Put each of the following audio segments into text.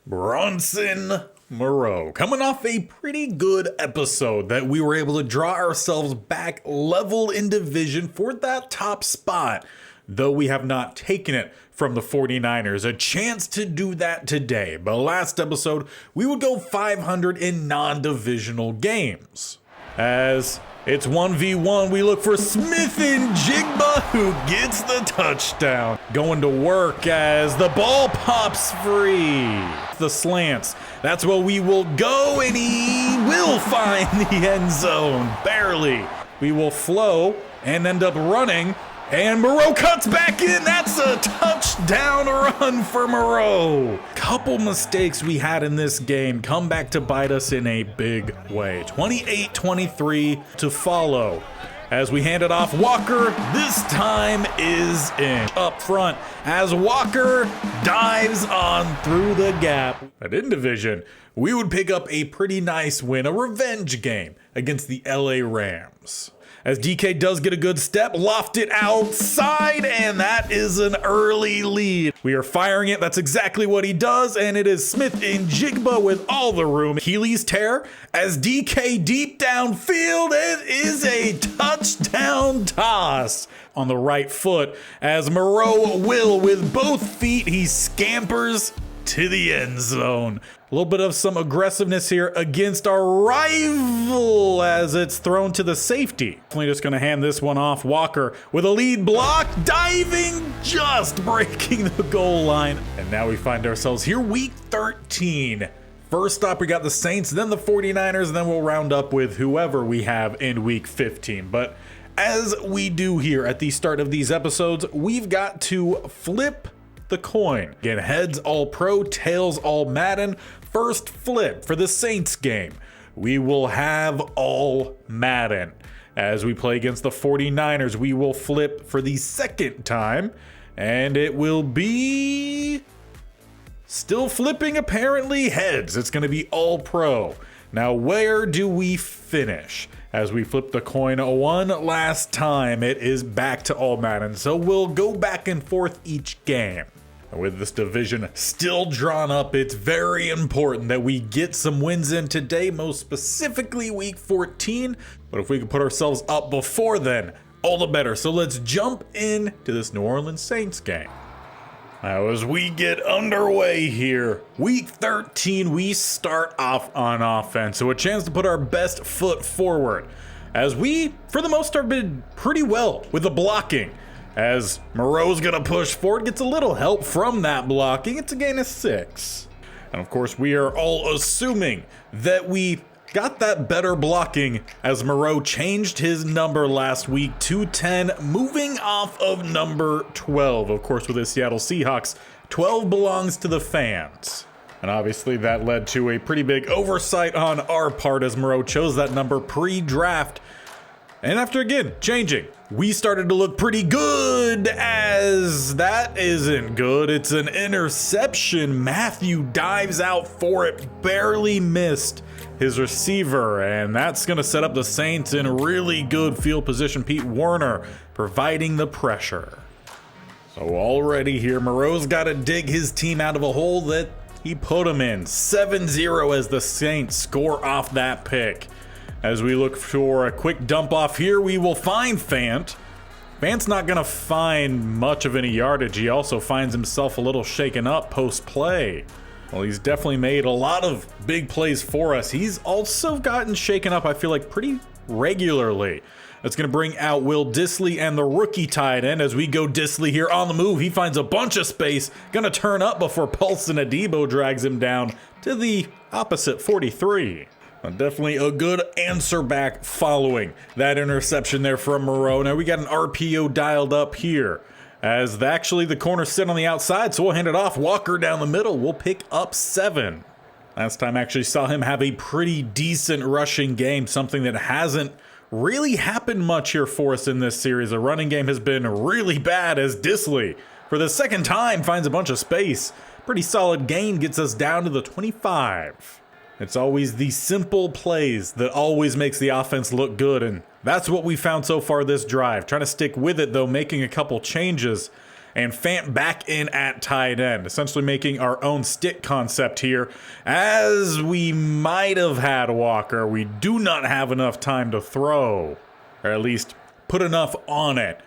Bronson Moreau, coming off a pretty good episode that we were able to draw ourselves back level in division for that top spot, though we have not taken it from the 49ers. A chance to do that today, but last episode we would go 500 in non-divisional games. As it's 1v1, we look for Smith and Jigba, who gets the touchdown. Going to work as the ball pops free. The slants, that's where we will go, and he will find the end zone, barely. We will flow and end up running, and Moreau cuts back in. That's a touchdown run for Moreau. Couple mistakes we had in this game come back to bite us in a big way. 28-23 to follow. As we hand it off, Walker this time is in. Up front as Walker dives on through the gap. But in division, we would pick up a pretty nice win, a revenge game against the LA Rams. As DK does get a good step, lofted outside, and that is an early lead. We are firing it, that's exactly what he does, and it is Smith and Jigba with all the room. Achilles tear as DK deep downfield, it is a touchdown toss on the right foot as Moreau will with both feet, he scampers to the end zone. A little bit of some aggressiveness here against our rival as it's thrown to the safety. Definitely just going to hand this one off. Walker with a lead block, diving, just breaking the goal line. And now we find ourselves here week 13. First up, we got the Saints, then the 49ers, and then we'll round up with whoever we have in week 15. But as we do here at the start of these episodes, we've got to flip the coin. Again, heads all pro, tails all Madden. First flip for the Saints game, we will have all Madden. As we play against the 49ers, we will flip for the second time, and it will be still flipping apparently heads. It's going to be all pro. Now, where do we finish? As we flip the coin one last time, it is back to all Madden. So we'll go back and forth each game. And with this division still drawn up, it's very important that we get some wins in today, most specifically week 14. But if we can put ourselves up before then, all the better. So let's jump into this New Orleans Saints game. Now, as we get underway here, week 13, we start off on offense. So a chance to put our best foot forward as we, for the most part, been pretty well with the blocking. As Moreau's gonna push forward, gets a little help from that blocking. It's a gain of 6. And of course, we are all assuming that we got that better blocking as Moreau changed his number last week to 10, moving off of number 12. Of course, with the Seattle Seahawks, 12 belongs to the fans. And obviously that led to a pretty big oversight on our part as Moreau chose that number pre-draft. And after again changing, we started to look pretty good as that isn't good. It's an interception. Matthew dives out for it, barely missed his receiver, and that's going to set up the Saints in really good field position. Pete Werner providing the pressure. So already here, Moreau's got to dig his team out of a hole that he put him in. 7-0 as the Saints score off that pick. As we look for a quick dump off here, we will find Fant. Fant's not going to find much of any yardage. He also finds himself a little shaken up post-play. Well, he's definitely made a lot of big plays for us. He's also gotten shaken up, I feel like, pretty regularly. That's going to bring out Will Dissly and the rookie tight end. As we go Dissly here on the move, he finds a bunch of space. Going to turn up before Paulson Adebo drags him down to the opposite 43. Definitely a good answer back following that interception there from Moreau. Now we got an RPO dialed up here as actually the corner sit on the outside, so we'll hand it off. Walker down the middle, we'll pick up 7. Last time I actually saw him have a pretty decent rushing game, something that hasn't really happened much here for us in this series. The running game has been really bad as Dissly, for the second time, finds a bunch of space. Pretty solid gain, gets us down to the 25. It's always the simple plays that always makes the offense look good, and that's what we found so far this drive. Trying to stick with it, though, making a couple changes and Fant back in at tight end, essentially making our own stick concept here. As we might have had Walker, we do not have enough time to throw, or at least put enough on it.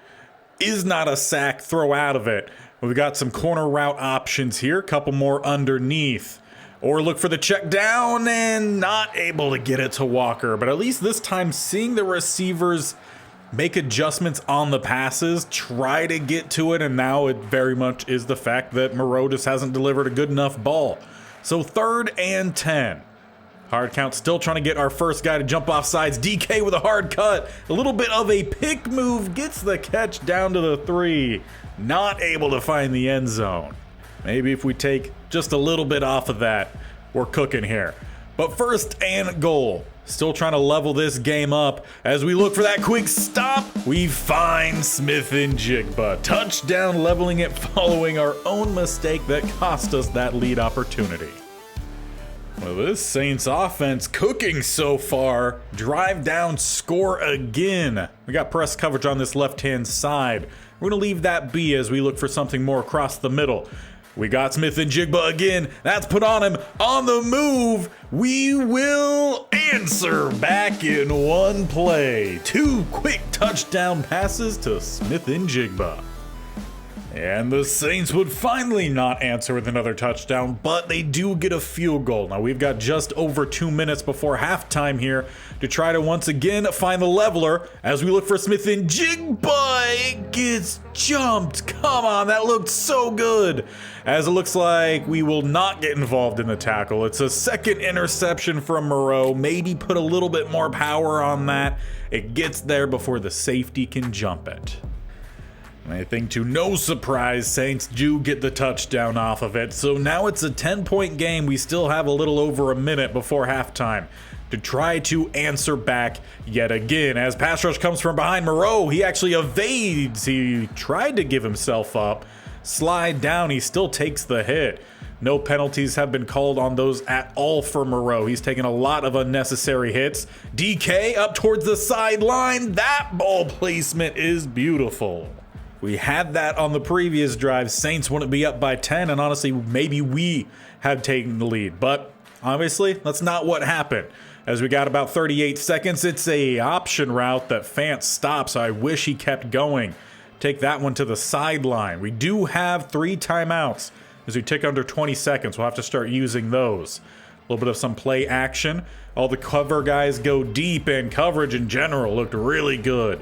Is not a sack, throw out of it. We've got some corner route options here, a couple more underneath. Or look for the check down and not able to get it to Walker. But at least this time, seeing the receivers make adjustments on the passes, try to get to it, and now it very much is the fact that Moreau just hasn't delivered a good enough ball. So 3rd and 10. Hard count, still trying to get our first guy to jump off sides. DK with a hard cut. A little bit of a pick move, gets the catch down to the 3. Not able to find the end zone. Maybe if we take just a little bit off of that, we're cooking here. But 1st and goal. Still trying to level this game up. As we look for that quick stop, we find Smith-Njigba. Touchdown, leveling it following our own mistake that cost us that lead opportunity. Well, this Saints offense cooking so far. Drive down, score again. We got press coverage on this left-hand side. We're going to leave that be as we look for something more across the middle. We got Smith-Njigba again. That's put on him. On the move, we will answer back in one play. 2 quick touchdown passes to Smith-Njigba. And the Saints would finally not answer with another touchdown, but they do get a field goal. Now we've got just over 2 minutes before halftime here to try to once again find the leveler as we look for Smith-Njigba. It gets jumped. Come on, that looked so good. As it looks like we will not get involved in the tackle. It's a 2nd interception from Moreau. Maybe put a little bit more power on that. It gets there before the safety can jump it. I think to no surprise, Saints do get the touchdown off of it. So now it's a 10-point game. We still have a little over a minute before halftime to try to answer back yet again. As pass rush comes from behind Moreau, he actually evades. He tried to give himself up. Slide down, he still takes the hit. No penalties have been called on those at all for Moreau. He's taken a lot of unnecessary hits. DK up towards the sideline. That ball placement is beautiful. We had that on the previous drive. Saints wouldn't be up by 10, and honestly, maybe we had taken the lead. But obviously, that's not what happened. As we got about 38 seconds, it's a option route that Fant stops. I wish he kept going. Take that one to the sideline. We do have 3 timeouts. As we tick under 20 seconds, we'll have to start using those. A little bit of some play action. All the cover guys go deep, and coverage in general looked really good.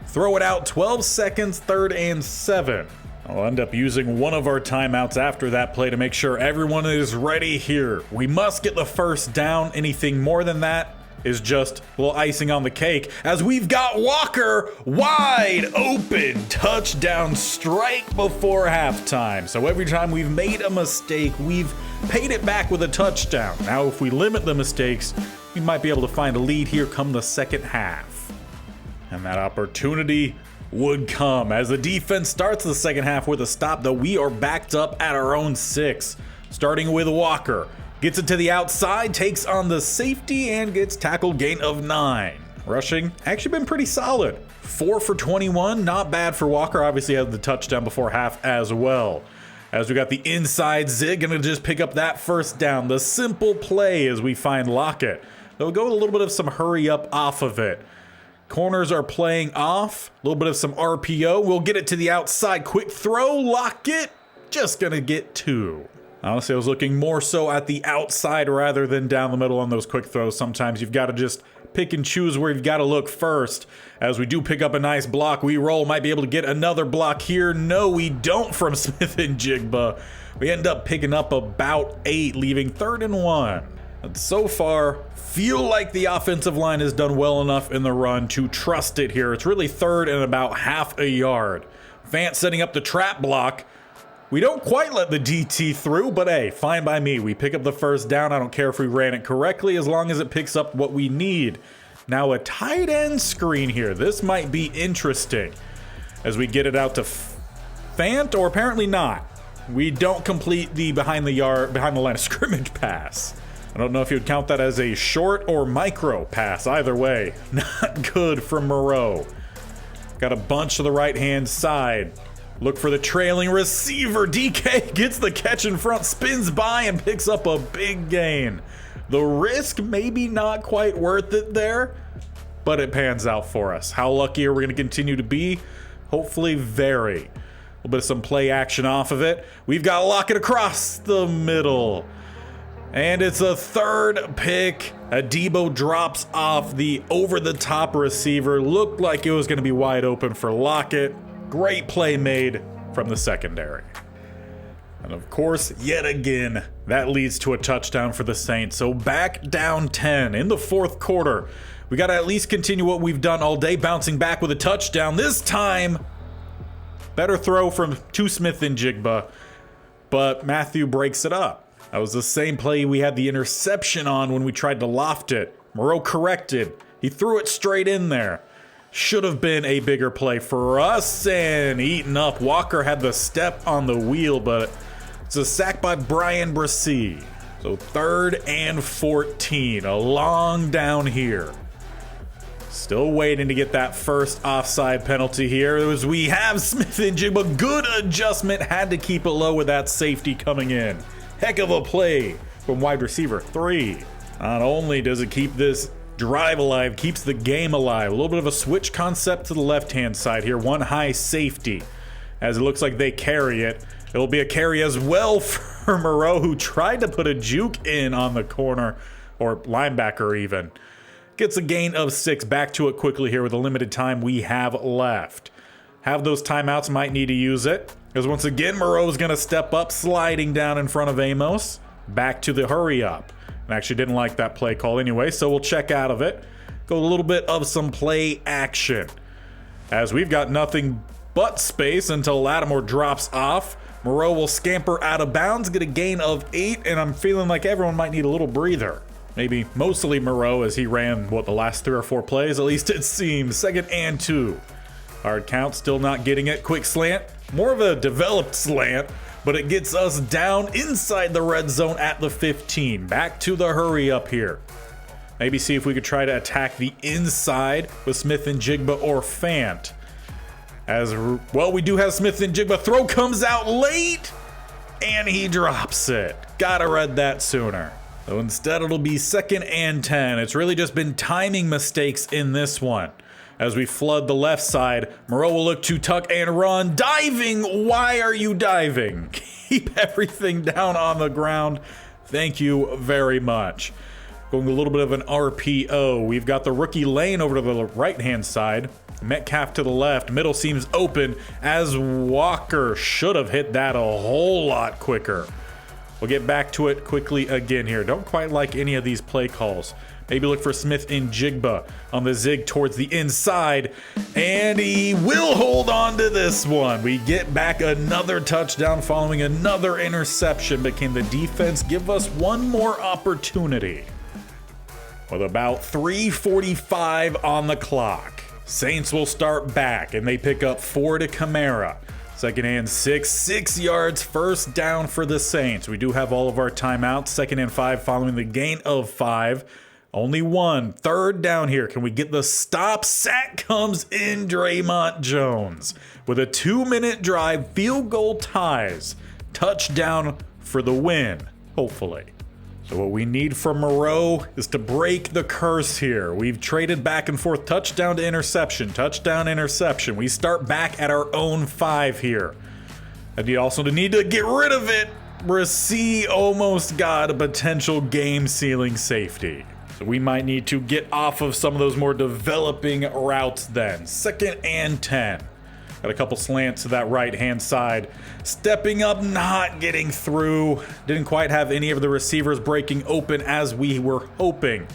Throw it out, 12 seconds, 3rd and 7. I'll end up using one of our timeouts after that play to make sure everyone is ready here. We must get the first down. Anything more than that is just a little icing on the cake, as we've got Walker wide open. Touchdown strike before halftime. So every time we've made a mistake, we've paid it back with a touchdown. Now if we limit the mistakes, we might be able to find a lead here come the second half. And that opportunity would come as the defense starts the second half with a stop, though we are backed up at our own 6. Starting with Walker. Gets it to the outside, takes on the safety, and gets tackled, gain of 9. Rushing, actually been pretty solid. 4 for 21, not bad for Walker. Obviously had the touchdown before half as well. As we got the inside zig, gonna just pick up that first down. The simple play as we find Lockett. They'll go with a little bit of some hurry up off of it. Corners are playing off. A little bit of some RPO. We'll get it to the outside. Quick throw. Lockett. Just going to get 2. Honestly, I was looking more so at the outside rather than down the middle on those quick throws. Sometimes you've got to just pick and choose where you've got to look first. As we do pick up a nice block, we roll. Might be able to get another block here. No, we don't from Smith-Njigba. We end up picking up about 8, leaving 3rd and 1. And so far, feel like the offensive line has done well enough in the run to trust it here. It's really 3rd and about half a yard. Fant setting up the trap block. We don't quite let the DT through, but hey, fine by me. We pick up the first down. I don't care if we ran it correctly as long as it picks up what we need. Now a tight end screen here. This might be interesting as we get it out to Fant, or apparently not. We don't complete the behind the line of scrimmage pass. I don't know if you would count that as a short or micro pass. Either way, not good from Moreau. Got a bunch to the right-hand side. Look for the trailing receiver. DK gets the catch in front, spins by, and picks up a big gain. The risk maybe not quite worth it there, but it pans out for us. How lucky are we going to continue to be? Hopefully very. A little bit of some play action off of it. We've got to lock it across the middle. And it's a third pick. Adebo drops off the over-the-top receiver. Looked like it was going to be wide open for Lockett. Great play made from the secondary. And of course, yet again, that leads to a touchdown for the Saints. So back down 10 in the fourth quarter. We got to at least continue what we've done all day, bouncing back with a touchdown. This time, better throw from Smith-Njigba, but Matthew breaks it up. That was the same play we had the interception on when we tried to loft it. Moreau corrected. He threw it straight in there. Should have been a bigger play for us, and eaten up. Walker had the step on the wheel, but it's a sack by Brian Brissy. So 3rd and 14, a long down here. Still waiting to get that first offside penalty here. As we have Smith-Njigba, good adjustment, had to keep it low with that safety coming in. Heck of a play from wide receiver 3. Not only does it keep this drive alive, keeps the game alive. A little bit of a switch concept to the left-hand side here. One high safety, as it looks like they carry it. It'll be a carry as well for Moreau, who tried to put a juke in on the corner, or linebacker even. Gets a gain of 6. Back to it quickly here with the limited time we have left. Have those timeouts, might need to use it. Because once again, Moreau's going to step up, sliding down in front of Amos. Back to the hurry up. And actually didn't like that play call anyway, so we'll check out of it. Go a little bit of some play action. As we've got nothing but space until Lattimore drops off. Moreau will scamper out of bounds, get a gain of 8, and I'm feeling like everyone might need a little breather. Maybe mostly Moreau, as he ran, the last 3 or 4 plays? At least it seems. 2nd and 2. Hard count, still not getting it. Quick slant. More of a developed slant, but it gets us down inside the red zone at the 15. Back to the hurry up here. Maybe see if we could try to attack the inside with Smith-Njigba or Fant. As well, we do have Smith-Njigba. Throw comes out late, and he drops it. Gotta read that sooner. So instead, it'll be 2nd and 10. It's really just been timing mistakes in this one. As we flood the left side, Moreau will look to tuck and run. Diving! Why are you diving? Keep everything down on the ground. Thank you very much. Going a little bit of an RPO. We've got the rookie lane over to the right-hand side. Metcalf to the left. Middle seems open, as Walker should have hit that a whole lot quicker. We'll get back to it quickly again here. Don't quite like any of these play calls. Maybe look for Smith-Njigba on the zig towards the inside. And he will hold on to this one. We get back another touchdown following another interception. But can the defense give us one more opportunity? With about 3:45 on the clock, Saints will start back, and they pick up 4 to Kamara. 2nd and 6, 6 yards, first down for the Saints. We do have all of our timeouts. 2nd and 5 following the gain of 5. Only 1. 3rd down here. Can we get the stop? Sack comes in. Draymond Jones with a 2-minute drive. Field goal ties. Touchdown for the win, hopefully. So what we need from Moreau is to break the curse here. We've traded back and forth, touchdown to interception, touchdown, interception. We start back at our own 5 here. And you also need to get rid of it. Brissy almost got a potential game-sealing safety. So we might need to get off of some of those more developing routes then. 2nd and 10. Got a couple slants to that right-hand side. Stepping up, not getting through. Didn't quite have any of the receivers breaking open as we were hoping.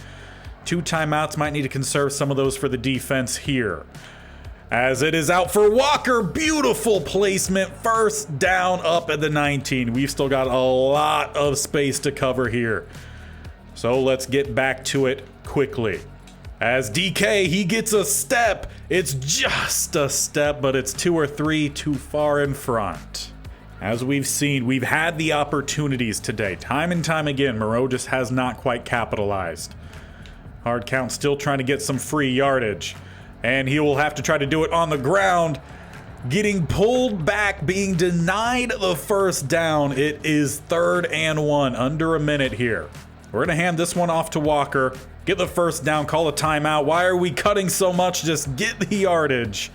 2 timeouts, might need to conserve some of those for the defense here. As it is out for Walker. Beautiful placement. First down up at the 19. We've still got a lot of space to cover here. So let's get back to it quickly. As DK, he gets a step. It's just a step, but it's 2 or 3 too far in front. As we've seen, we've had the opportunities today. Time and time again, Moreau just has not quite capitalized. Hard count still trying to get some free yardage. And he will have to try to do it on the ground. getting pulled back, being denied the first down. It is 3rd and 1, under a minute here. We're going to hand this one off to Walker. Get the first down, call a timeout. Why are we cutting so much? Just get the yardage.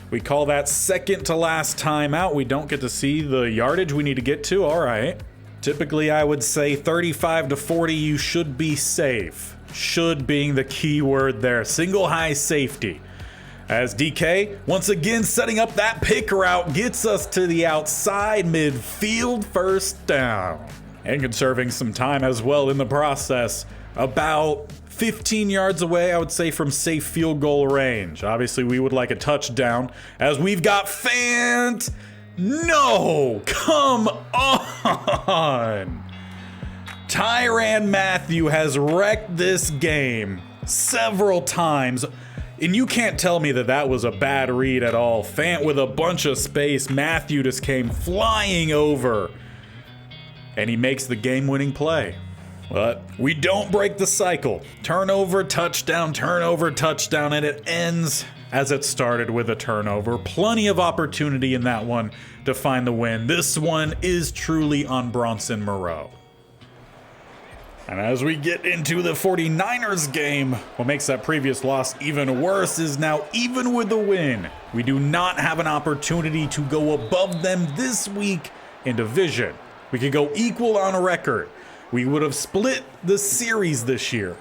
We call that second to last timeout. We don't get to see the yardage we need to get to. All right. Typically, I would say 35 to 40, you should be safe. Should being the key word there. Single high safety. As DK, once again setting up that pick route, gets us to the outside midfield, first down. And conserving some time as well in the process. About 15 yards away, I would say, from safe field goal range. Obviously, we would like a touchdown, as we've got Fant. No! Come on! Tyrann Mathieu has wrecked this game several times. And you can't tell me that that was a bad read at all. Fant with a bunch of space. Mathieu just came flying over. And he makes the game-winning play. But we don't break the cycle. Turnover, touchdown, and it ends as it started with a turnover. Plenty of opportunity in that one to find the win. This one is truly on Bronson Moreau. And as we get into the 49ers game, what makes that previous loss even worse is now, even with the win, we do not have an opportunity to go above them this week in division. We could go equal on record. We would have split the series this year,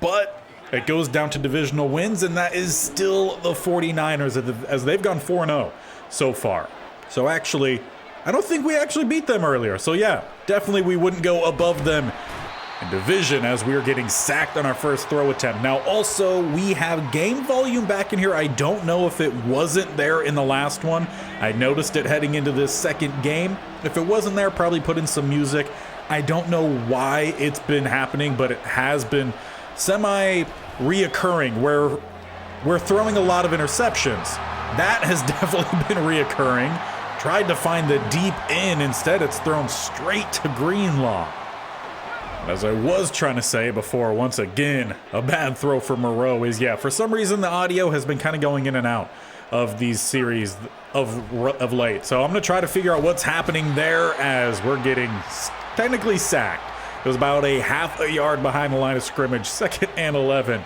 but it goes down to divisional wins, and that is still the 49ers as they've gone 4-0 so far. So actually, I don't think we actually beat them earlier. So yeah, definitely we wouldn't go above them in division as we are getting sacked on our first throw attempt. Now also, we have game volume back in here. I don't know if it wasn't there in the last one. I noticed it heading into this second game. If it wasn't there, probably put in some music. I don't know why it's been happening, but it has been semi-reoccurring where we're throwing a lot of interceptions. That has definitely been reoccurring. Tried to find the deep end. Instead, it's thrown straight to Greenlaw. As I was trying to say before, once again, a bad throw for Moreau is, yeah, for some reason the audio has been kind of going in and out of these series of late. So I'm going to try to figure out what's happening there as we're getting technically sacked. It was about a half a yard behind the line of scrimmage, 2nd and 11.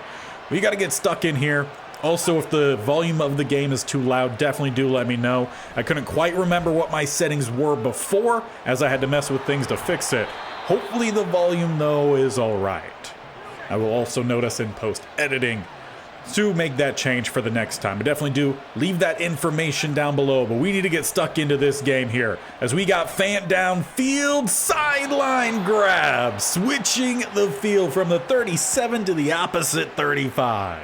We got to get stuck in here. Also, if the volume of the game is too loud, definitely do let me know. I couldn't quite remember what my settings were before, as I had to mess with things to fix it. Hopefully the volume, though, is all right. I will also notice in post-editing to make that change for the next time. But definitely do leave that information down below. But we need to get stuck into this game here as we got Fant downfield, sideline grab, switching the field from the 37 to the opposite 35.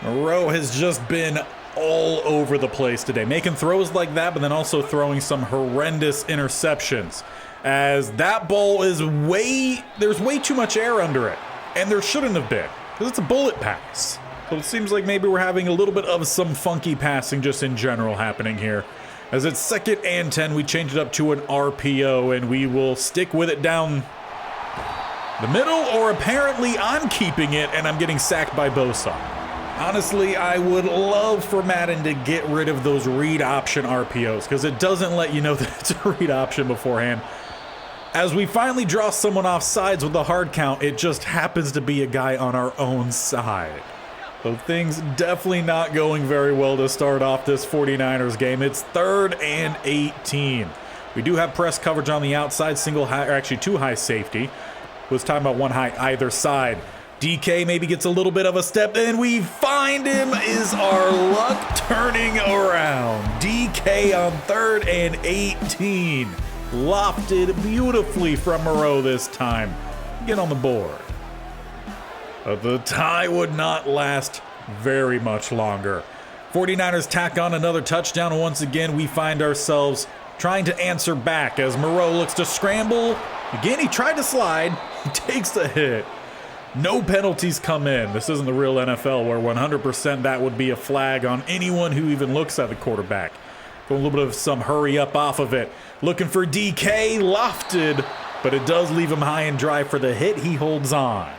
Moreau has just been all over the place today, making throws like that, but then also throwing some horrendous interceptions. As that ball is there's way too much air under it, and there shouldn't have been, because it's a bullet pass. So it seems like maybe we're having a little bit of some funky passing just in general happening here. As it's 2nd and 10, we change it up to an RPO, and we will stick with it down the middle, or apparently I'm keeping it, and I'm getting sacked by Bosa. Honestly, I would love for Madden to get rid of those read option RPOs, because it doesn't let you know that it's a read option beforehand. As we finally draw someone off sides with a hard count, it just happens to be a guy on our own side. So things definitely not going very well to start off this 49ers game. It's 3rd and 18. We do have press coverage on the outside, single high, or actually 2 high safety. Was talking about 1 high either side. DK maybe gets a little bit of a step, and we find him. Is our luck turning around? DK on 3rd and 18. Lofted beautifully from Moreau this time. Get on the board. But the tie would not last very much longer. 49ers tack on another touchdown, and once again we find ourselves trying to answer back as Moreau looks to scramble. Again, he tried to slide. He takes the hit. No penalties come in. This isn't the real NFL where 100% that would be a flag on anyone who even looks at the quarterback. Going a little bit of some hurry up off of it. Looking for DK, lofted, but it does leave him high and dry for the hit. He holds on.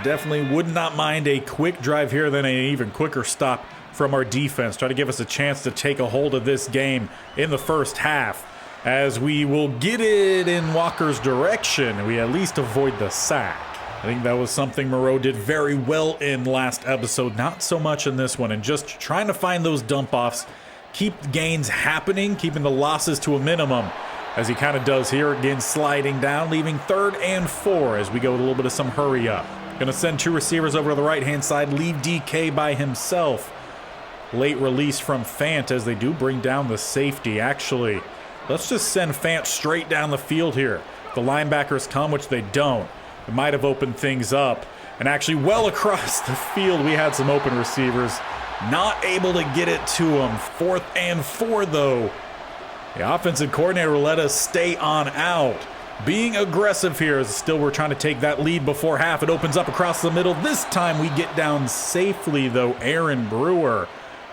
Definitely would not mind a quick drive here, then an even quicker stop from our defense. Try to give us a chance to take a hold of this game in the first half, as we will get it in Walker's direction. We at least avoid the sack. I think that was something Moreau did very well in last episode, not so much in this one, and just trying to find those dump-offs, keep gains happening, keeping the losses to a minimum, as he kind of does here. Again, sliding down, leaving 3rd and 4 as we go with a little bit of some hurry up. Gonna send 2 receivers over to the right-hand side, leave DK by himself. Late release from Fant as they do bring down the safety. Actually, let's just send Fant straight down the field here. The linebackers come, which they don't. It might have opened things up. And actually, well across the field, we had some open receivers. Not able to get it to them. 4th and 4, though. The offensive coordinator will let us stay on out. Being aggressive here, as still we're trying to take that lead before half. It opens up across the middle. This time we get down safely, though. Aaron Brewer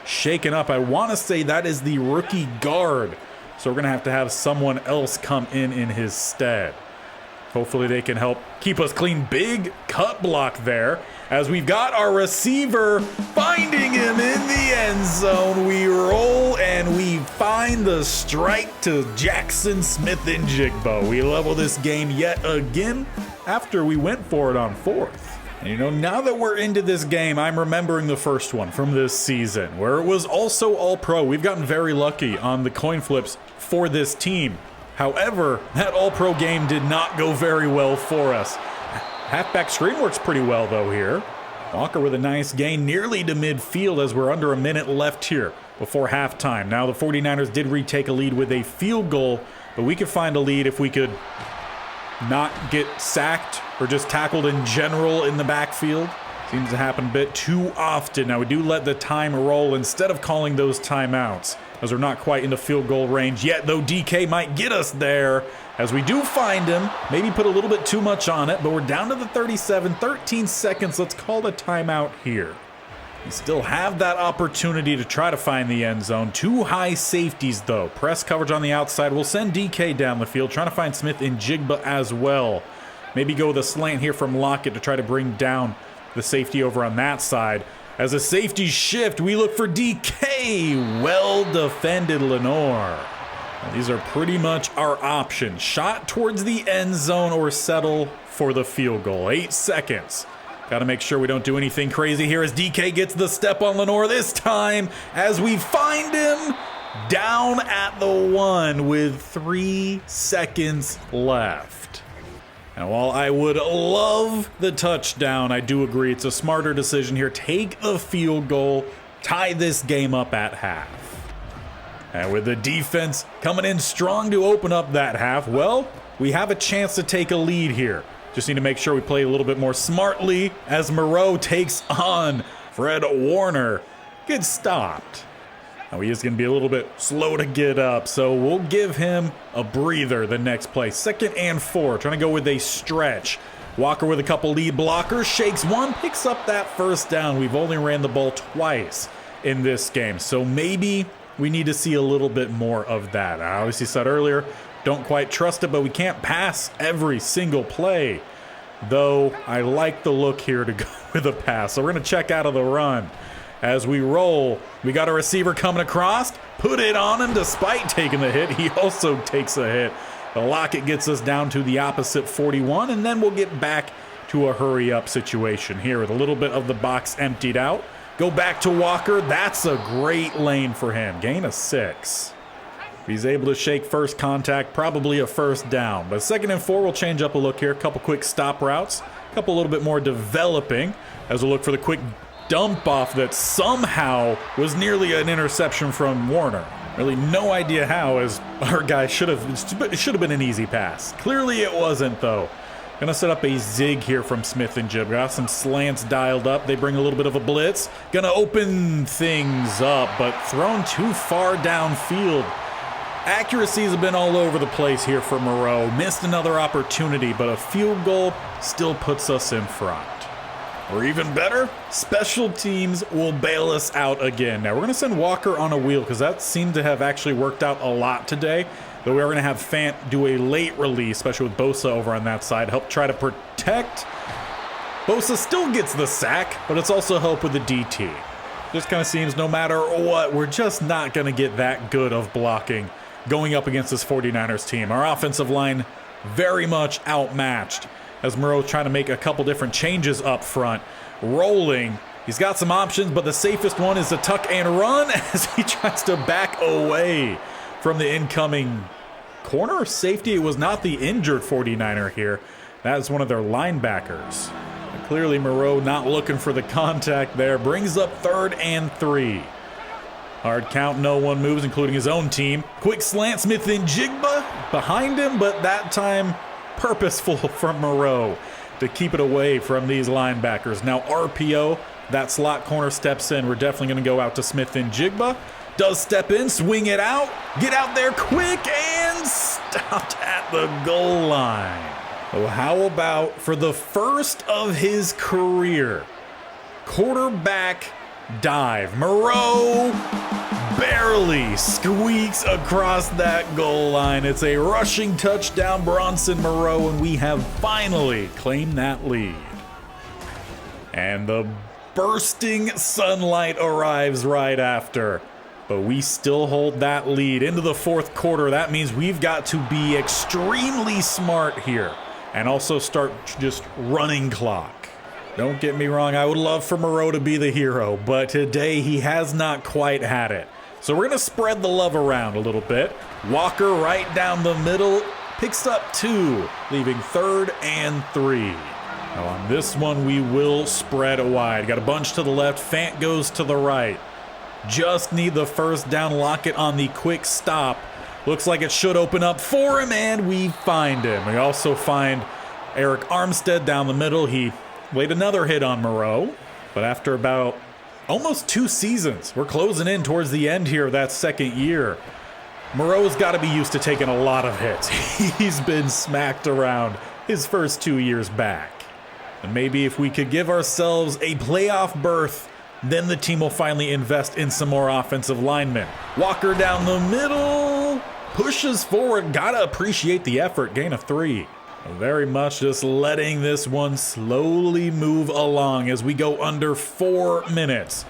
shaken up. I want to say that is the rookie guard. So we're going to have someone else come in his stead. Hopefully they can help keep us clean. Big cut block there, as we've got our receiver finding him in the end zone. We roll and we find the strike to Jackson Smith-Njigba. We level this game yet again after we went for it on 4th. And you know, now that we're into this game, I'm remembering the first one from this season, where it was also all-pro. We've gotten very lucky on the coin flips for this team. However, that all-pro game did not go very well for us. Halfback screen works pretty well, though, here. Walker with a nice gain nearly to midfield as we're under a minute left here before halftime. Now the 49ers did retake a lead with a field goal, but we could find a lead if we could not get sacked or just tackled in general in the backfield. Seems to happen a bit too often. Now we do let the time roll instead of calling those timeouts, as we're not quite into field goal range yet, though DK might get us there as we do find him. Maybe put a little bit too much on it, but we're down to the 37, 13 seconds. Let's call a timeout here. We still have that opportunity to try to find the end zone. 2 high safeties, though. Press coverage on the outside. We'll send DK down the field, trying to find Smith-Njigba as well. Maybe go with a slant here from Lockett to try to bring down the safety over on that side. As a safety shift, we look for DK. Well defended, Lenore. Now, these are pretty much our options. Shot towards the end zone or settle for the field goal. 8 seconds. Got to make sure we don't do anything crazy here as DK gets the step on Lenore this time, as we find him down at the 1 with 3 seconds left. And while I would love the touchdown, I do agree it's a smarter decision here. Take the field goal, tie this game up at half. And with the defense coming in strong to open up that half, well, we have a chance to take a lead here. Just need to make sure we play a little bit more smartly as Moreau takes on Fred Warner. Gets stopped. Now he is going to be a little bit slow to get up, so we'll give him a breather the next play. 2nd and 4, trying to go with a stretch. Walker with a couple lead blockers, shakes one, picks up that first down. We've only ran the ball twice in this game, so maybe we need to see a little bit more of that. I obviously said earlier, don't quite trust it, but we can't pass every single play. Though I like the look here to go with a pass, so we're going to check out of the run. As we roll, we got a receiver coming across, put it on him despite taking the hit. He also takes a hit. The Lockett gets us down to the opposite 41, and then we'll get back to a hurry-up situation here with a little bit of the box emptied out. Go back to Walker. That's a great lane for him. Gain of 6. If he's able to shake first contact, probably a first down. But 2nd and 4, we'll change up a look here. A couple quick stop routes, a couple a little bit more developing as we look for the quick dump off that somehow was nearly an interception from Warner. Really no idea how, as our guy it should have been an easy pass. Clearly it wasn't, though. Gonna set up a zig here from Smith-Njigba. Got some slants dialed up. They bring a little bit of a blitz. Gonna open things up, but thrown too far downfield. Accuracies have been all over the place here for Moreau. Missed another opportunity, but a field goal still puts us in front. Or even better, special teams will bail us out again. Now we're going to send Walker on a wheel because that seemed to have actually worked out a lot today. But we are going to have Fant do a late release, especially with Bosa over on that side, help try to protect. Bosa still gets the sack, but it's also help with the DT. Just kind of seems no matter what, we're just not going to get that good of blocking going up against this 49ers team. Our offensive line very much outmatched as Moreau's trying to make a couple different changes up front. Rolling. He's got some options, but the safest one is to tuck and run as he tries to back away from the incoming corner or safety. It was not the injured 49er here. That is one of their linebackers. But clearly Moreau not looking for the contact there. Brings up 3rd and 3. Hard count, no one moves, including his own team. Quick slant, Smith and Jigba behind him, but that time purposeful from Moreau to keep it away from these linebackers. Now RPO, that slot corner steps in. We're definitely going to go out to Smith and Jigba. Does step in, swing it out, get out there quick, and stopped at the goal line. Oh, how about for the first of his career, quarterback dive. Moreau barely squeaks across that goal line. It's a rushing touchdown, Bronson Moreau, and we have finally claimed that lead. And the bursting sunlight arrives right after. But we still hold that lead into the 4th quarter. That means we've got to be extremely smart here and also start just running clock. Don't get me wrong, I would love for Moreau to be the hero, but today he has not quite had it. So we're going to spread the love around a little bit. Walker right down the middle, picks up 2, leaving 3rd and 3. Now on this one, we will spread wide. Got a bunch to the left, Fant goes to the right. Just need the first down, Lockett on the quick stop. Looks like it should open up for him, and we find him. We also find Eric Armstead down the middle. He laid another hit on Moreau, but after about almost 2 seasons, we're closing in towards the end here of that 2nd year. Moreau's got to be used to taking a lot of hits. He's been smacked around his first 2 years back. And maybe if we could give ourselves a playoff berth, then the team will finally invest in some more offensive linemen. Walker down the middle, pushes forward. Gotta appreciate the effort. Gain of 3. Very much just letting this one slowly move along as we go under 4 minutes.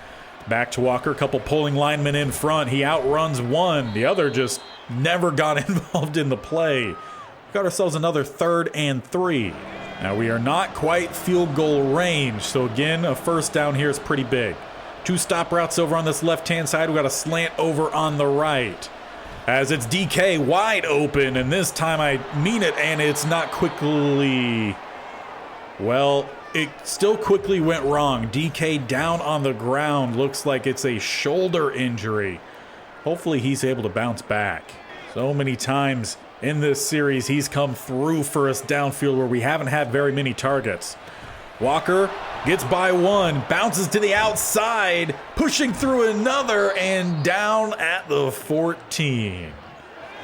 Back to Walker, a couple pulling linemen in front. He outruns one. The other just never got involved in the play. Got ourselves another 3rd and 3. Now we are not quite field goal range, so again, a first down here is pretty big. 2 stop routes over on this left-hand side. We got a slant over on the right. As it's DK wide open, and this time I mean it, and it's not quickly... Well, it still quickly went wrong. DK down on the ground. Looks like it's a shoulder injury. Hopefully he's able to bounce back. So many times in this series, he's come through for us downfield where we haven't had very many targets. Walker gets by one, bounces to the outside, pushing through another, and down at the 14.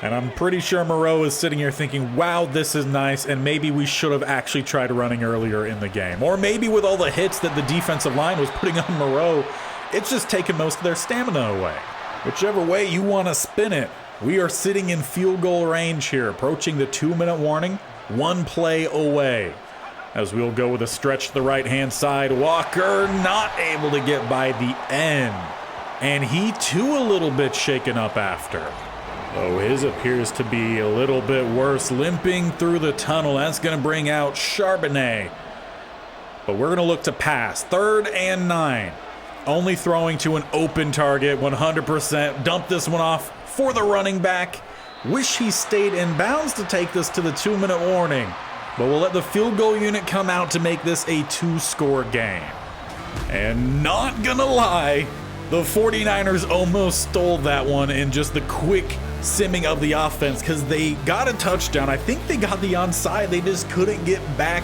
And I'm pretty sure Moreau is sitting here thinking, wow, this is nice, and maybe we should have actually tried running earlier in the game. Or maybe with all the hits that the defensive line was putting on Moreau, it's just taking most of their stamina away. Whichever way you want to spin it, we are sitting in field goal range here, approaching the 2-minute warning, 1 play away. As we'll go with a stretch to the right-hand side. Walker not able to get by the end. And he too a little bit shaken up after. Oh, his appears to be a little bit worse, limping through the tunnel. That's going to bring out Charbonnet. But we're going to look to pass. 3rd and 9. Only throwing to an open target, 100%. Dump this one off for the running back. Wish he stayed in bounds to take this to the 2-minute warning. But we'll let the field goal unit come out to make this a 2-score game. And not gonna lie, the 49ers almost stole that one in just the quick simming of the offense because they got a touchdown. I think they got the onside. They just couldn't get back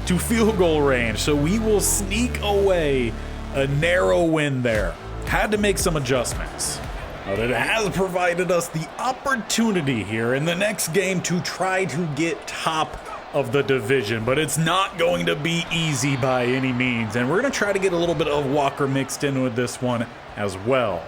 to field goal range. So we will sneak away a narrow win there. Had to make some adjustments. But it has provided us the opportunity here in the next game to try to get top of the division, but it's not going to be easy by any means, and we're going to try to get a little bit of Walker mixed in with this one as well.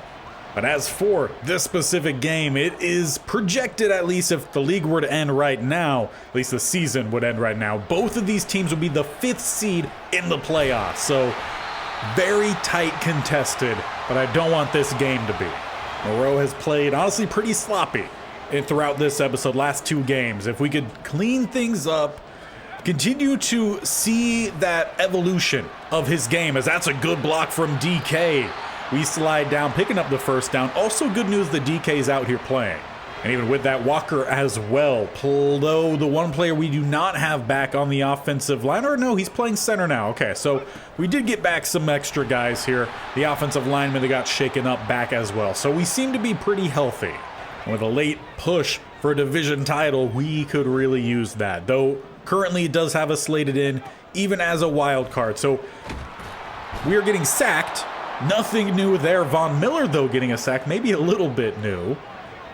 But as for this specific game, it is projected, at least if the league were to end right now, at least the season would end right now, both of these teams would be the 5th seed in the playoffs. So Very tight contested, but I don't want this game to be. Moreau has played honestly pretty sloppy throughout this episode, last 2 games. If we could clean things up, continue to see that evolution of his game, as that's a good block from DK. We slide down, picking up the first down. Also good news that DK is out here playing. And even with that, Walker as well. Though the one player we do not have back on the offensive line, or no, he's playing center now. Okay, so we did get back some extra guys here. The offensive linemen that got shaken up back as well. So we seem to be pretty healthy. With a late push for a division title, we could really use that. Though currently it does have us slated in, even as a wild card. So we are getting sacked. Nothing new there. Von Miller, though, getting a sack. Maybe a little bit new.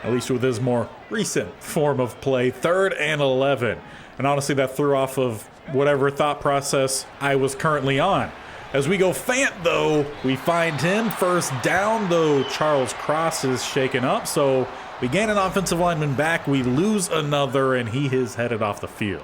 At least with his more recent form of play. 3rd and 11. And honestly, that threw off of whatever thought process I was currently on. As we go Fant, though, we find him. First down, though, Charles Cross is shaken up. So we gain an offensive lineman back. We lose another, and he is headed off the field.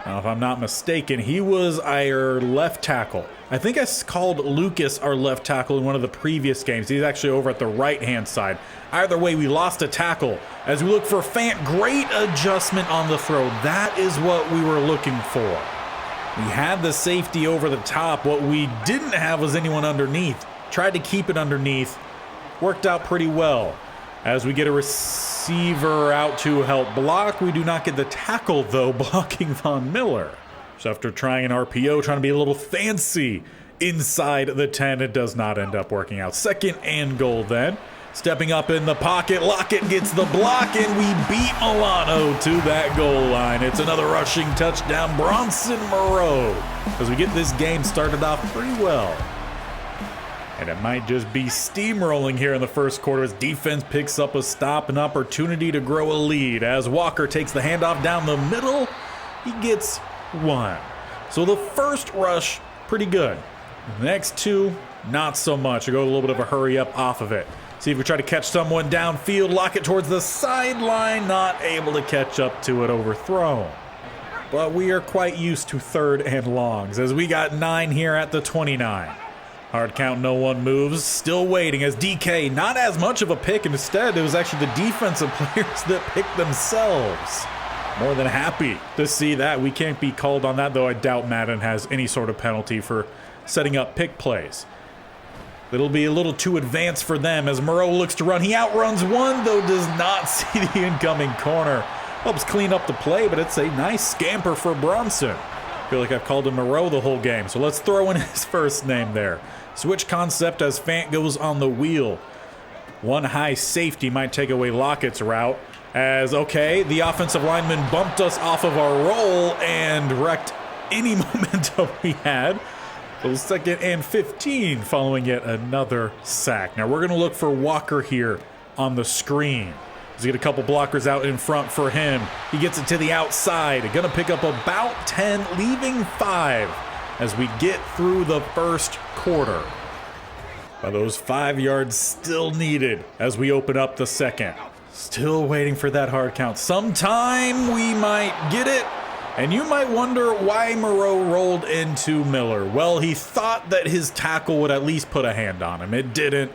Now, if I'm not mistaken, he was our left tackle. I think I called Lucas our left tackle in one of the previous games. He's actually over at the right-hand side. Either way, we lost a tackle. As we look for Fant, great adjustment on the throw. That is what we were looking for. We had the safety over the top. What we didn't have was anyone underneath. Tried to keep it underneath. Worked out pretty well. As we get a receiver out to help block, we do not get the tackle, though, blocking Von Miller. So after trying an RPO, trying to be a little fancy inside the 10, it does not end up working out. 2nd and goal then. Stepping up in the pocket, Lockett gets the block, and we beat Milano to that goal line. It's another rushing touchdown, Bronson Moreau. As we get this game started off pretty well. And it might just be steamrolling here in the first quarter as defense picks up a stop, an opportunity to grow a lead. As Walker takes the handoff down the middle, he gets 1. So the first rush, pretty good. The next 2, not so much. I go a little bit of a hurry up off of it. See if we try to catch someone downfield, lock it towards the sideline, not able to catch up to it, overthrown. But we are quite used to 3rd and longs as we got 9 here at the 29. Hard count, no one moves. Still waiting as DK, not as much of a pick. Instead, it was actually the defensive players that picked themselves. More than happy to see that. We can't be called on that, though I doubt Madden has any sort of penalty for setting up pick plays. It'll be a little too advanced for them as Moreau looks to run. He outruns one, though does not see the incoming corner. Helps clean up the play, but it's a nice scamper for Bronson. I feel like I've called him Moreau the whole game, so let's throw in his first name there. Switch concept as Fant goes on the wheel. One high safety might take away Lockett's route. As, okay, the offensive lineman bumped us off of our roll and wrecked any momentum we had. So 2nd and 15 following yet another sack. Now we're going to look for Walker here on the screen. Let's get a couple blockers out in front for him. He gets it to the outside. Going to pick up about 10, leaving 5 as we get through the first quarter. But those 5 yards still needed as we open up the second. Still waiting for that hard count. Sometime we might get it. And you might wonder why Moreau rolled into Miller. Well, he thought that his tackle would at least put a hand on him. It didn't.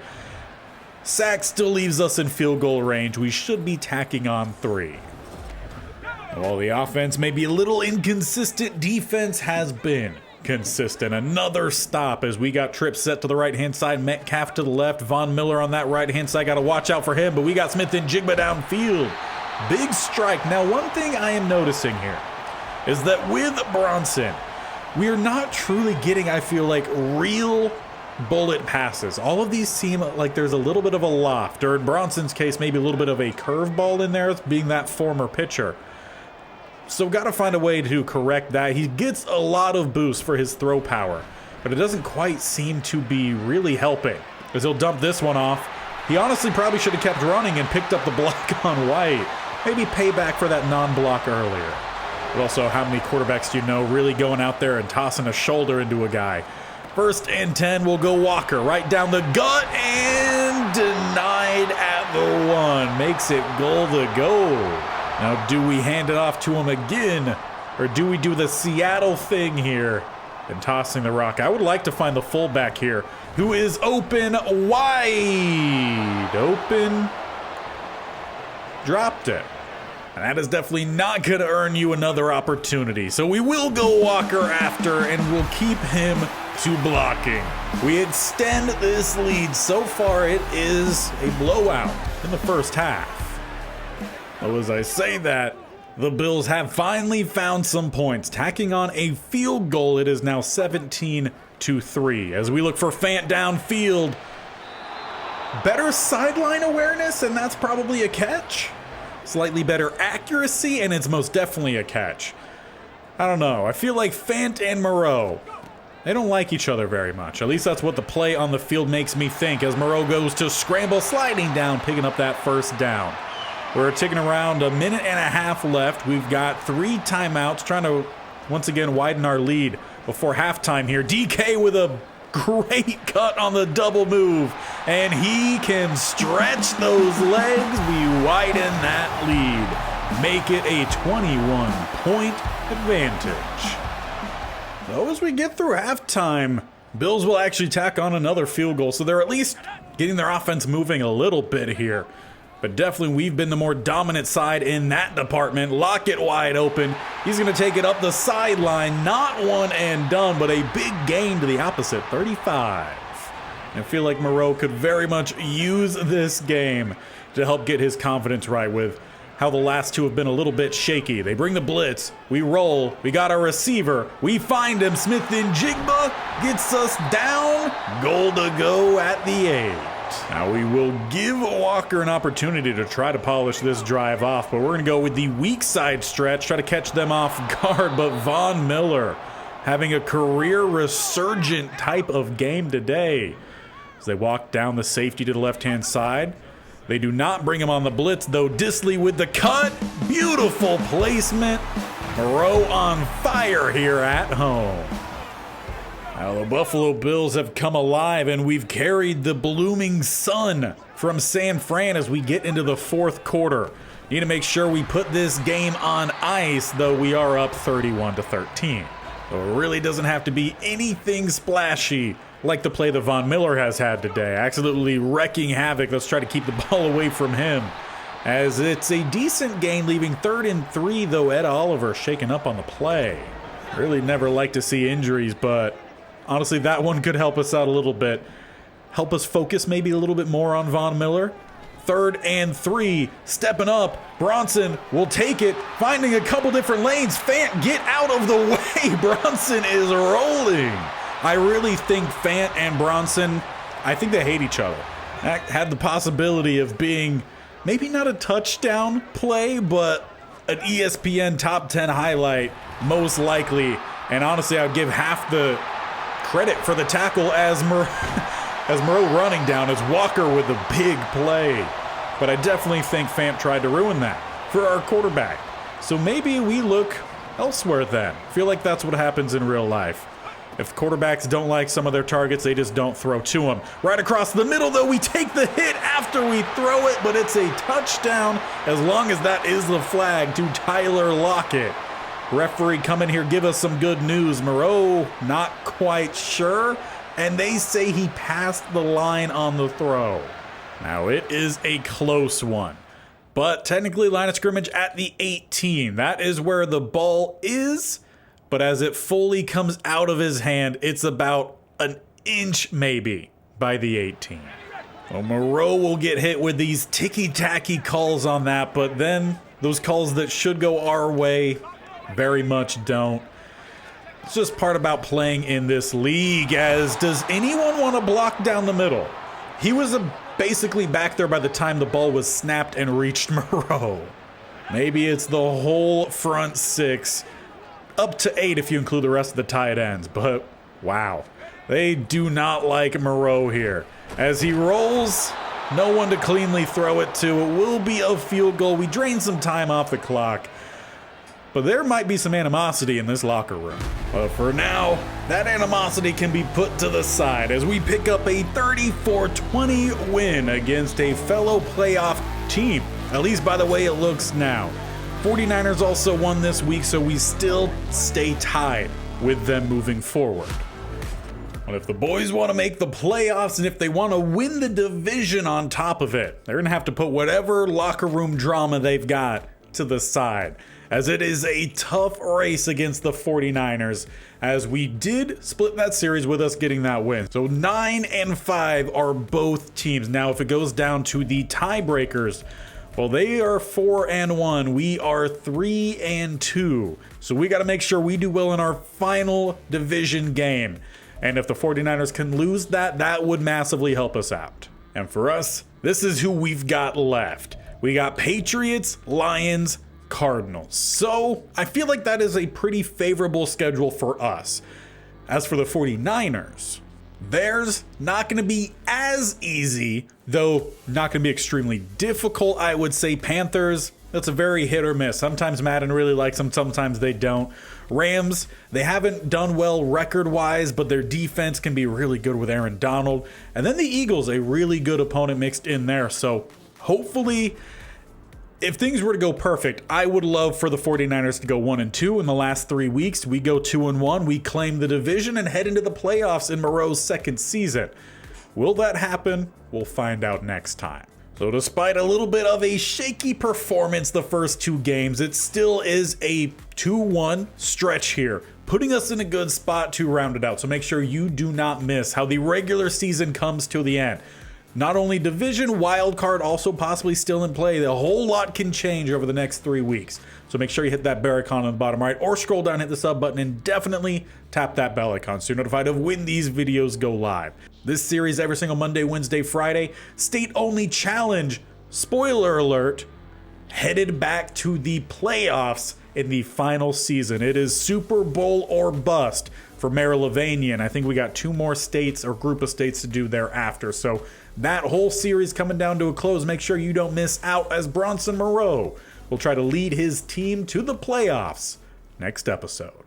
Sack still leaves us in field goal range. We should be tacking on 3. While the offense may be a little inconsistent, defense has been consistent. Another stop as we got trips set to the right-hand side. Metcalf to the left. Von Miller on that right-hand side. Got to watch out for him, but we got Smith and Jigba downfield. Big strike. Now, one thing I am noticing here is that with Bronson, we are not truly getting, I feel like, real bullet passes. All of these seem like there's a little bit of a loft, or in Bronson's case, maybe a little bit of a curveball in there, being that former pitcher. So got to find a way to correct that. He gets a lot of boost for his throw power, but it doesn't quite seem to be really helping, as he'll dump this one off. He honestly probably should have kept running and picked up the block on White. Maybe payback for that non-block earlier. But also, how many quarterbacks do you know really going out there and tossing a shoulder into a guy? 1st and 10 will go Walker right down the gut and denied at the 1. Makes it goal to go. Now, do we hand it off to him again, or do we do the Seattle thing here and tossing the rock. I would like to find the fullback here, who is open, wide open. Dropped it. And that is definitely not going to earn you another opportunity. So we will go Walker after, and we'll keep him to blocking. We extend this lead. So far, it is a blowout in the first half. Though as I say that, the Bills have finally found some points. Tacking on a field goal, it is now 17-3. As we look for Fant downfield. Better sideline awareness, and that's probably a catch. Slightly better accuracy, and it's most definitely a catch. I don't know. I feel like Fant and Moreau, they don't like each other very much. At least that's what the play on the field makes me think, as Moreau goes to scramble, sliding down, picking up that first down. We're ticking around a minute and a half left. We've got 3 timeouts, trying to once again widen our lead before halftime here. DK with a great cut on the double move, and he can stretch those legs. We widen that lead, make it a 21-point advantage. So as we get through halftime, Bills will actually tack on another field goal, so they're at least getting their offense moving a little bit here. But definitely we've been the more dominant side in that department. Lockett wide open. He's going to take it up the sideline. Not one and done, but a big gain to the opposite, 35. I feel like Moreau could very much use this game to help get his confidence right with how the last two have been a little bit shaky. They bring the blitz. We roll. We got our receiver. We find him. Smith-Njigba gets us down. Goal to go at the 8. Now we will give Walker an opportunity to try to polish this drive off, but we're going to go with the weak side stretch, try to catch them off guard. But Von Miller having a career resurgent type of game today. As they walk down the safety to the left-hand side. They do not bring him on the blitz, though. Disley with the cut. Beautiful placement. Moreau on fire here at home. Now the Buffalo Bills have come alive, and we've carried the blooming sun from San Fran as we get into the fourth quarter. Need to make sure we put this game on ice, though we are up 31-13. So it really doesn't have to be anything splashy like the play that Von Miller has had today. Absolutely wrecking havoc. Let's try to keep the ball away from him, as it's a decent gain, leaving 3rd and 3, though Ed Oliver shaken up on the play. Really never like to see injuries, but honestly, that one could help us out a little bit. Help us focus maybe a little bit more on Von Miller. 3rd and 3, stepping up. Bronson will take it, finding a couple different lanes. Fant, get out of the way. Bronson is rolling. I really think Fant and Bronson, I think they hate each other. That had the possibility of being maybe not a touchdown play, but an ESPN top 10 highlight, most likely. And honestly, I would give half the credit for the tackle as Moreau running down, as Walker with a big play. But I definitely think Fant tried to ruin that for our quarterback. So maybe we look elsewhere then. I feel like that's what happens in real life. If quarterbacks don't like some of their targets, they just don't throw to them. Right across the middle, though, we take the hit after we throw it, but it's a touchdown as long as that is the flag to Tyler Lockett. Referee, come in here, give us some good news. Moreau, not quite sure, and they say he passed the line on the throw. Now, it is a close one, but technically line of scrimmage at the 18. That is where the ball is, but as it fully comes out of his hand, it's about an inch maybe by the 18. Well, Moreau will get hit with these ticky-tacky calls on that, but then those calls that should go our way very much don't. It's just part about playing in this league, as does anyone want to block down the middle? He was basically back there by the time the ball was snapped and reached Moreau. Maybe it's the whole front 6, up to 8 if you include the rest of the tight ends, but wow. They do not like Moreau here. As he rolls, no one to cleanly throw it to. It will be a field goal. We drain some time off the clock. But there might be some animosity in this locker room. But for now, that animosity can be put to the side as we pick up a 34-20 win against a fellow playoff team. At least by the way it looks now. 49ers also won this week, so we still stay tied with them moving forward. But if the boys want to make the playoffs and if they want to win the division on top of it, they're going to have to put whatever locker room drama they've got to the side, as it is a tough race against the 49ers, as we did split that series with us getting that win. So 9-5 are both teams. Now, if it goes down to the tiebreakers, well, they are 4-1. We are 3-2. So we got to make sure we do well in our final division game. And if the 49ers can lose that, that would massively help us out. And for us, this is who we've got left. We got Patriots, Lions, Cardinals. So I feel like that is a pretty favorable schedule for us. As for the 49ers, theirs not going to be as easy, though not going to be extremely difficult. I would say Panthers, that's a very hit or miss. Sometimes Madden really likes them, sometimes they don't. Rams, they haven't done well record-wise, but their defense can be really good with Aaron Donald. And then the Eagles, a really good opponent mixed in there. So hopefully, if things were to go perfect, I would love for the 49ers to go 1-2 in the last 3 weeks. We go 2-1, we claim the division and head into the playoffs in Moreau's second season. Will that happen? We'll find out next time. So despite a little bit of a shaky performance the first 2 games, it still is a 2-1 stretch here, putting us in a good spot to round it out. So make sure you do not miss how the regular season comes to the end. Not only division, wild card also possibly still in play. A whole lot can change over the next 3 weeks. So make sure you hit that bell icon on the bottom right, or scroll down, hit the sub button, and definitely tap that bell icon so you're notified of when these videos go live. This series every single Monday, Wednesday, Friday. State-only challenge, spoiler alert, headed back to the playoffs in the final season. It is Super Bowl or bust for Marylavania. I think we got 2 more states or group of states to do thereafter. So that whole series coming down to a close. Make sure you don't miss out, as Bronson Moreau will try to lead his team to the playoffs next episode.